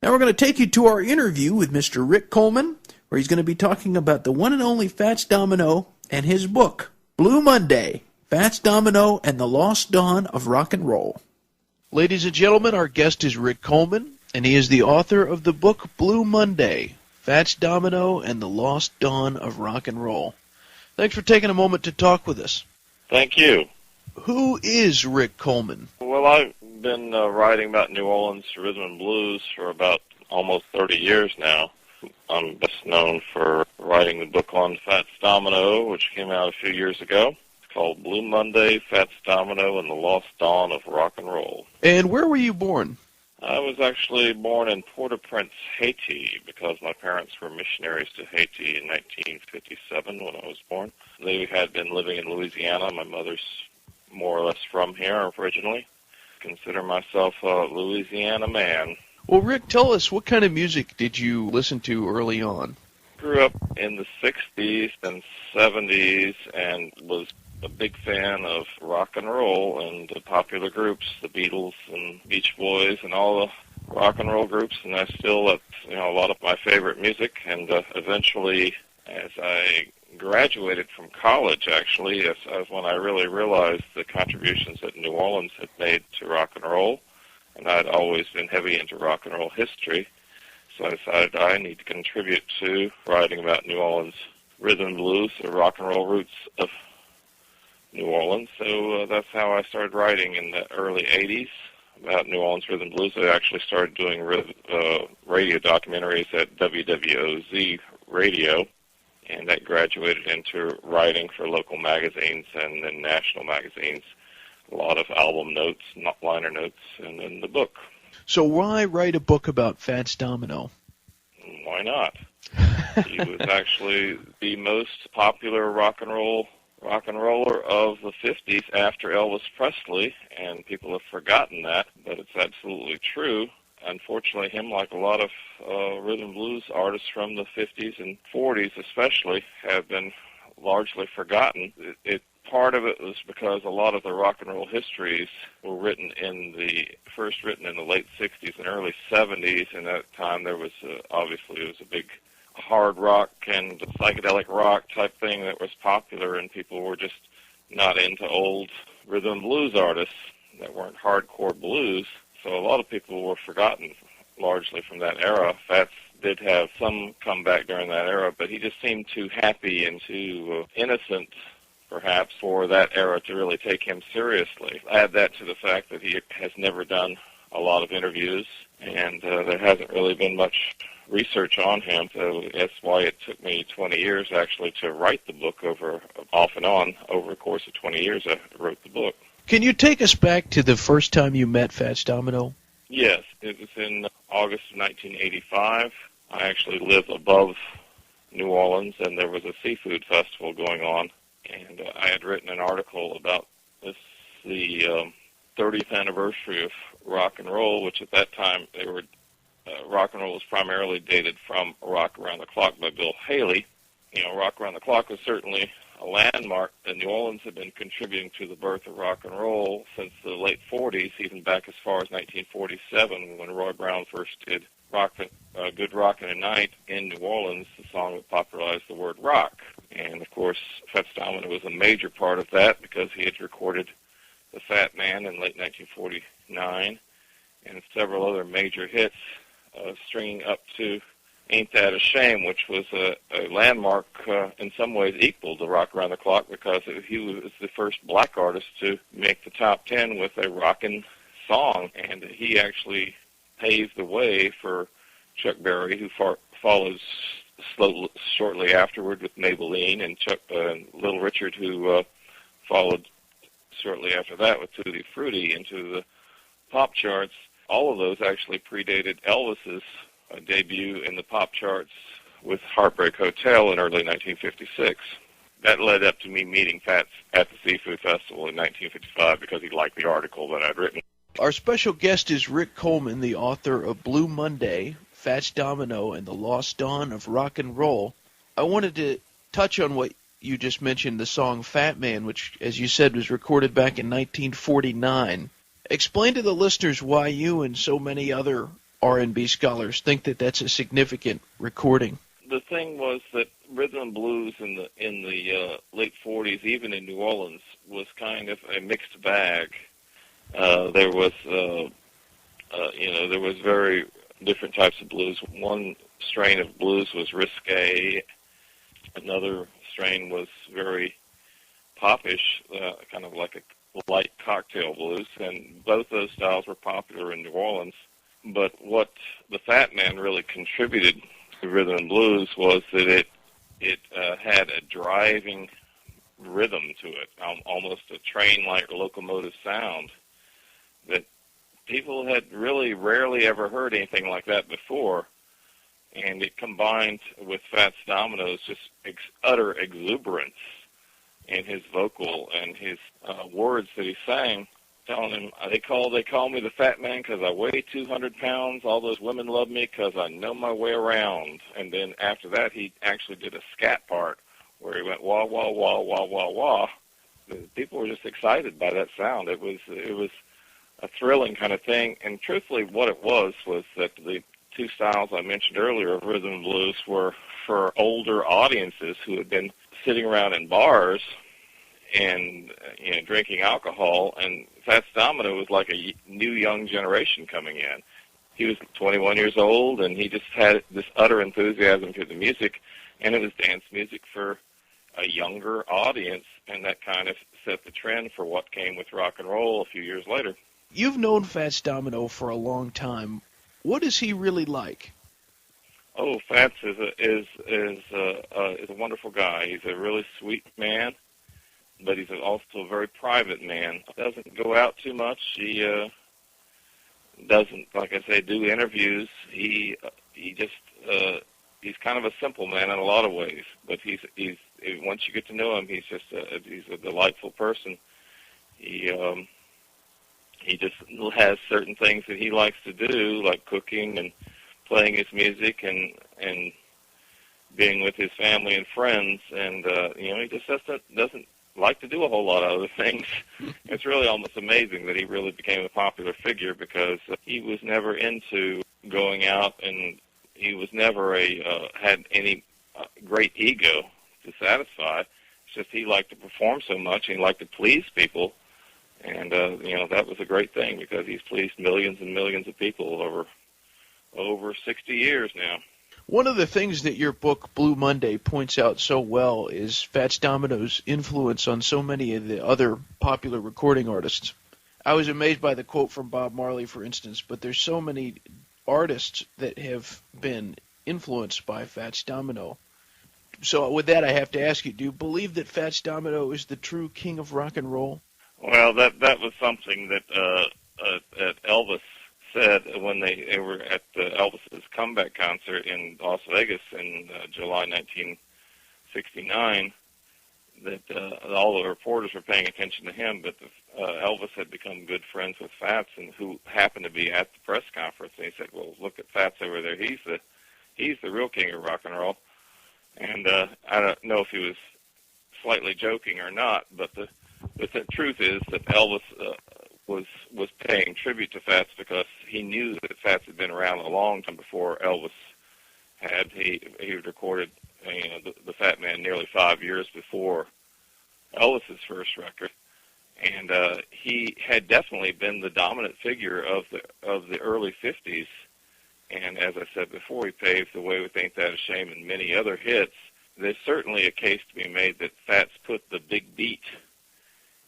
Now we're going to take you to our interview with Mr. Rick Coleman, where he's going to be talking about the one and only Fats Domino and his book, Blue Monday, Fats Domino and the Lost Dawn of Rock and Roll. Ladies and gentlemen, our guest is Rick Coleman, and he is the author of the book Blue Monday, Fats Domino and the Lost Dawn of Rock and Roll. Thanks for taking a moment to talk with us. Thank you. Who is Rick Coleman? Well, I've been writing about New Orleans rhythm and blues for about almost 30 years now. I'm best known for writing the book on Fats Domino, which came out a few years ago. It's called Blue Monday, Fats Domino, and the Lost Dawn of Rock and Roll. And where were you born? I was actually born in Port-au-Prince, Haiti, because my parents were missionaries to Haiti in 1957 when I was born. They had been living in Louisiana. My mother's more or less from here originally. Consider myself a Louisiana man. Well, Rick, tell us, what kind of music did you listen to early on? Grew up in the 60s and 70s and was a big fan of rock and roll and the popular groups, the Beatles and Beach Boys and all the rock and roll groups, and that's a lot of my favorite music. And eventually, as I graduated from college, actually, as when I really realized the contributions that New Orleans had made to rock and roll, and I'd always been heavy into rock and roll history, so I decided I need to contribute to writing about New Orleans rhythm and blues, the rock and roll roots of New Orleans. So that's how I started writing in the early 80s about New Orleans rhythm and blues. I actually started doing radio documentaries at WWOZ Radio, and that graduated into writing for local magazines and then national magazines. A lot of album notes, liner notes, and then the book. So why write a book about Fats Domino? Why not? He was actually the most popular rock and roller of the 50s after Elvis Presley, and people have forgotten that, but it's absolutely true. Unfortunately, him, like a lot of rhythm and blues artists from the 50s and 40s especially, have been largely forgotten. Part of it was because a lot of the rock and roll histories were written in the late 60s and early 70s, and at that time there was obviously it was a big hard rock and psychedelic rock type thing that was popular, and people were just not into old rhythm and blues artists that weren't hardcore blues. So a lot of people were forgotten largely from that era. Fats did have some comeback during that era, but he just seemed too happy and too innocent, perhaps, for that era to really take him seriously. Add that to the fact that he has never done a lot of interviews, and there hasn't really been much research on him, so that's why it took me 20 years actually to write the book off and on. Over the course of 20 years I wrote the book. Can you take us back to the first time you met Fats Domino? Yes, it was in August of 1985. I actually lived above New Orleans, and there was a seafood festival going on, and I had written an article about the 30th anniversary of rock and roll, which at that time rock and roll was primarily dated from Rock Around the Clock by Bill Haley. Rock Around the Clock was certainly a landmark, and New Orleans had been contributing to the birth of rock and roll since the late 40s, even back as far as 1947 when Roy Brown first did Good Rockin' at Night in New Orleans, the song that popularized the word rock. And, of course, Fats Domino was a major part of that because he had recorded The Fat Man in late 1949 and several other major hits, stringing up to Ain't That a Shame, which was a landmark in some ways equal to Rock Around the Clock because he was the first black artist to make the top 10 with a rockin' song, and he actually paved the way for Chuck Berry, who followed shortly afterward with Maybelline, and Little Richard, who followed shortly after that with Tutti Frutti into the pop charts. All of those actually predated Elvis's debut in the pop charts with Heartbreak Hotel in early 1956. That led up to me meeting Fats at the Seafood Festival in 1955 because he liked the article that I'd written. Our special guest is Rick Coleman, the author of Blue Monday, Fats Domino, and the Lost Dawn of Rock and Roll. I wanted to touch on what you just mentioned, the song Fat Man, which, as you said, was recorded back in 1949. Explain to the listeners why you and so many other R&B scholars think that that's a significant recording. The thing was that rhythm and blues in the late 40s, even in New Orleans, was kind of a mixed bag. There was there was very different types of blues. One strain of blues was risque. Another strain was very popish, kind of like a light cocktail blues, and both those styles were popular in New Orleans. But what the Fat Man really contributed to rhythm and blues was that it had a driving rhythm to it, almost a train-like locomotive sound that people had really rarely ever heard anything like that before. And it combined with Fats Domino's just utter exuberance in his vocal and his words that he sang, telling him, they call me the Fat Man because I weigh 200 pounds. All those women love me because I know my way around. And then after that, he actually did a scat part where he went wah, wah, wah, wah, wah, wah. People were just excited by that sound. It was a thrilling kind of thing. And truthfully, what it was that the two styles I mentioned earlier of rhythm and blues were for older audiences who had been sitting around in bars and drinking alcohol, and Fats Domino was like a new young generation coming in. He was 21 years old, and he just had this utter enthusiasm for the music, and it was dance music for a younger audience, and that kind of set the trend for what came with rock and roll a few years later. You've known Fats Domino for a long time. What is he really like? Oh, Fats is a wonderful guy. He's a really sweet man, but he's also a very private man. Doesn't go out too much. He doesn't, like I say, do interviews. He just he's kind of a simple man in a lot of ways. But he's once you get to know him, he's a delightful person. He just has certain things that he likes to do, like cooking and playing his music and being with his family and friends, and he just doesn't like to do a whole lot of other things. It's really almost amazing that he really became a popular figure because he was never into going out, and he was never had any great ego to satisfy. It's just he liked to perform so much, and he liked to please people, and that was a great thing because he's pleased millions and millions of people over 60 years now. One of the things that your book, Blue Monday, points out so well is Fats Domino's influence on so many of the other popular recording artists. I was amazed by the quote from Bob Marley, for instance, but there's so many artists that have been influenced by Fats Domino. So with that, I have to ask you, do you believe that Fats Domino is the true king of rock and roll? Well, that was something that Elvis said when they were at Elvis's comeback concert in Las Vegas in July 1969, that all the reporters were paying attention to him, but Elvis had become good friends with Fats, and who happened to be at the press conference, and he said, well, look at Fats over there. He's the real king of rock and roll. And I don't know if he was slightly joking or not, but the truth is that Elvis was paying tribute to Fats because he knew that Fats had been around a long time before Elvis had. He had recorded the Fat Man nearly 5 years before Elvis's first record, and he had definitely been the dominant figure of the early 50s. And as I said before, he paved the way with Ain't That a Shame and many other hits. There's certainly a case to be made that Fats put the big beat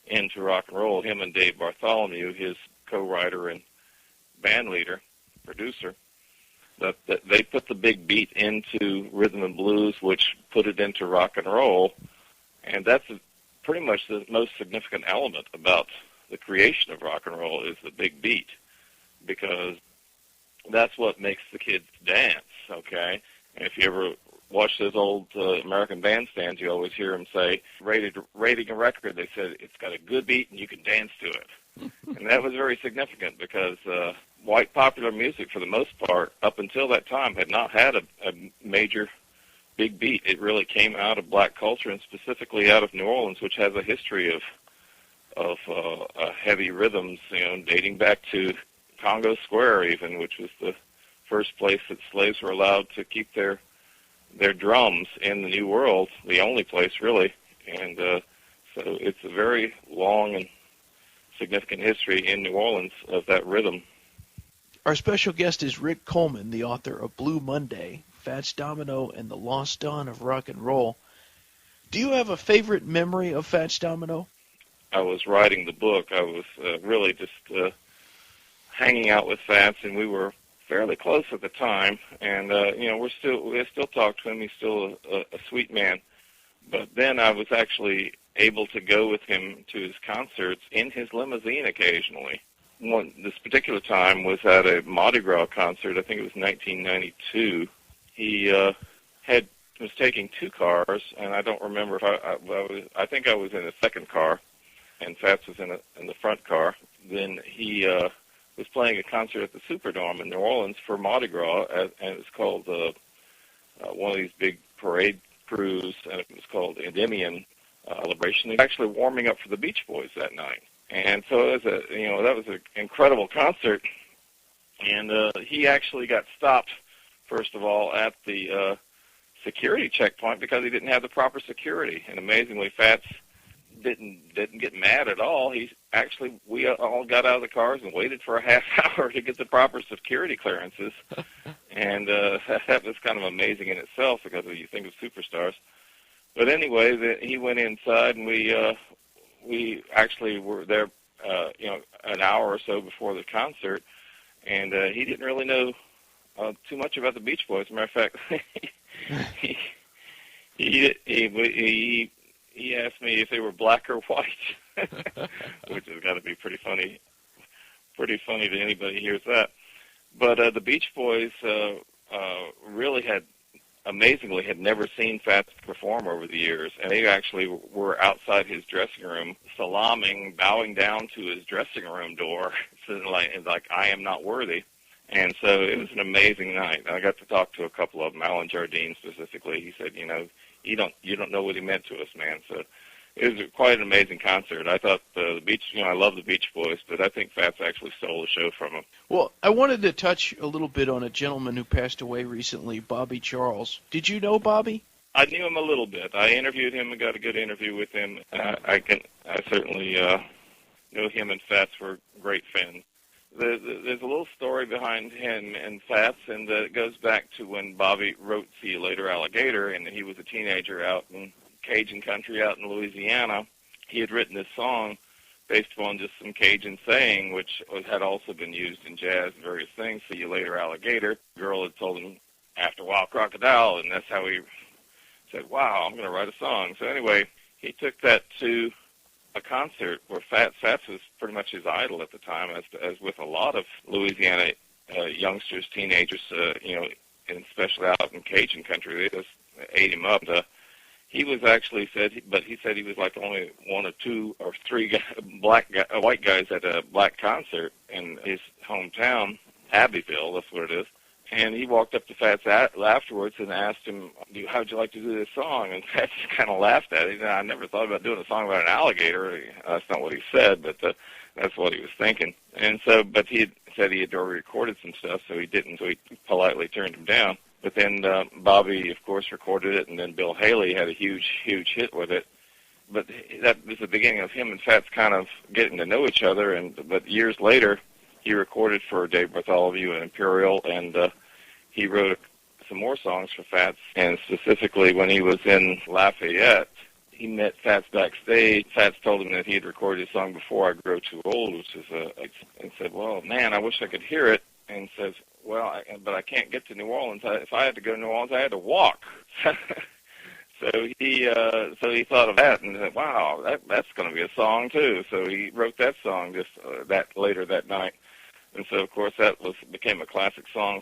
into rock and roll. Him and Dave Bartholomew, his co-writer and band leader, producer, that they put the big beat into rhythm and blues, which put it into rock and roll. And that's pretty much the most significant element about the creation of rock and roll is the big beat, because that's what makes the kids dance, okay? And if you ever watch those old American bandstands, you always hear them say, rating a record, they said, it's got a good beat and you can dance to it. And that was very significant because white popular music, for the most part, up until that time, had not had a major big beat. It really came out of black culture, and specifically out of New Orleans, which has a history of heavy rhythms, dating back to Congo Square even, which was first place that slaves were allowed to keep their drums in the New World, the only place really. And so it's a very long and significant history in New Orleans of that rhythm. Our special guest is Rick Coleman, the author of Blue Monday, Fats Domino, and the Lost Dawn of Rock and Roll. Do you have a favorite memory of Fats Domino? I was writing the book. I was really just hanging out with Fats, and we were fairly close at the time. And we still talk to him. He's still a sweet man. But then I was actually able to go with him to his concerts in his limousine occasionally. This particular time was at a Mardi Gras concert. I think it was 1992. He was taking two cars, and I don't remember if I think I was in the second car, and Fats was in the front car. Then he was playing a concert at the Superdome in New Orleans for Mardi Gras, and it was called one of these big parade crews, and it was called the Endymion Celebration. He was actually warming up for the Beach Boys that night, and so it was that was an incredible concert. And he actually got stopped, first of all, at the security checkpoint because he didn't have the proper security. And amazingly, Fats didn't get mad at all. We all got out of the cars and waited for a half hour to get the proper security clearances. And that was kind of amazing in itself because you think of superstars. But anyway, he went inside, and we actually were there, an hour or so before the concert, and he didn't really know too much about the Beach Boys. As a matter of fact, he asked me if they were black or white, which has got to be pretty funny to anybody who hears that. But the Beach Boys really amazingly had never seen Fats perform over the years, and they actually were outside his dressing room, salaaming, bowing down to his dressing room door, like I am not worthy. And so it was an amazing night. I got to talk to a couple of them, Alan Jardine specifically. He said, you don't know what he meant to us, man. So it was quite an amazing concert. I thought the Beach, I love the Beach Boys, but I think Fats actually stole the show from him. Well, I wanted to touch a little bit on a gentleman who passed away recently, Bobby Charles. Did you know Bobby? I knew him a little bit. I interviewed him and got a good interview with him. I certainly know him and Fats were great friends. There's a little story behind him and Fats, and it goes back to when Bobby wrote "See You Later, Alligator," and he was a teenager out in Cajun country out in Louisiana. He had written this song based upon just some Cajun saying, which had also been used in jazz and various things. "See you later, alligator." The girl had told him, "After a while, crocodile," and that's how he said, "Wow, I'm going to write a song." So anyway, he took that to a concert where Fats was pretty much his idol at the time, as with a lot of Louisiana youngsters, teenagers, and especially out in Cajun country. They just ate him up. He was actually he said he was like only one or two or three white guys at a black concert in his hometown, Abbeville, that's what it is. And he walked up to Fats afterwards and asked him, "How'd you like to do this song?" And Fats kind of laughed at it. I never thought about doing a song about an alligator. That's not what he said, but that's what he was thinking. And so, but he said he had already recorded some stuff, so he didn't. So he politely turned him down. But then Bobby, of course, recorded it, and then Bill Haley had a huge hit with it. But that was the beginning of him and Fats kind of getting to know each other. But years later, he recorded for Dave Bartholomew and Imperial, and he wrote some more songs for Fats. And specifically, when he was in Lafayette, he met Fats backstage. Fats told him that he had recorded his song "Before I Grow Too Old," which is and said, "Well, man, I wish I could hear it." And says, "Well, but I can't get to New Orleans. If I had to go to New Orleans, I had to walk." So he thought of that and said, "Wow, that's going to be a song too." So he wrote that song just later that night. And so, of course, that became a classic song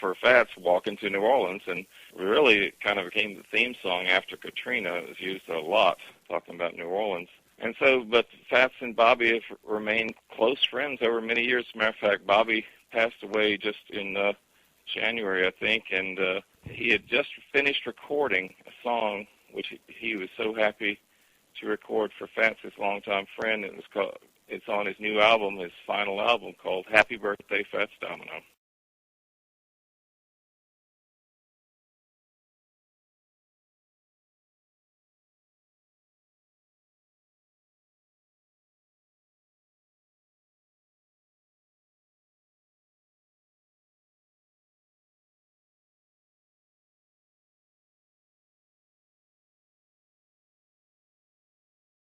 for Fats, "Walking to New Orleans," and really kind of became the theme song after Katrina. It was used a lot, talking about New Orleans. And so, but Fats and Bobby have remained close friends over many years. As a matter of fact, Bobby passed away just in January, I think, and he had just finished recording a song which he was so happy to record for Fats, his longtime friend. It's on his new album, his final album, called "Happy Birthday, Fats Domino."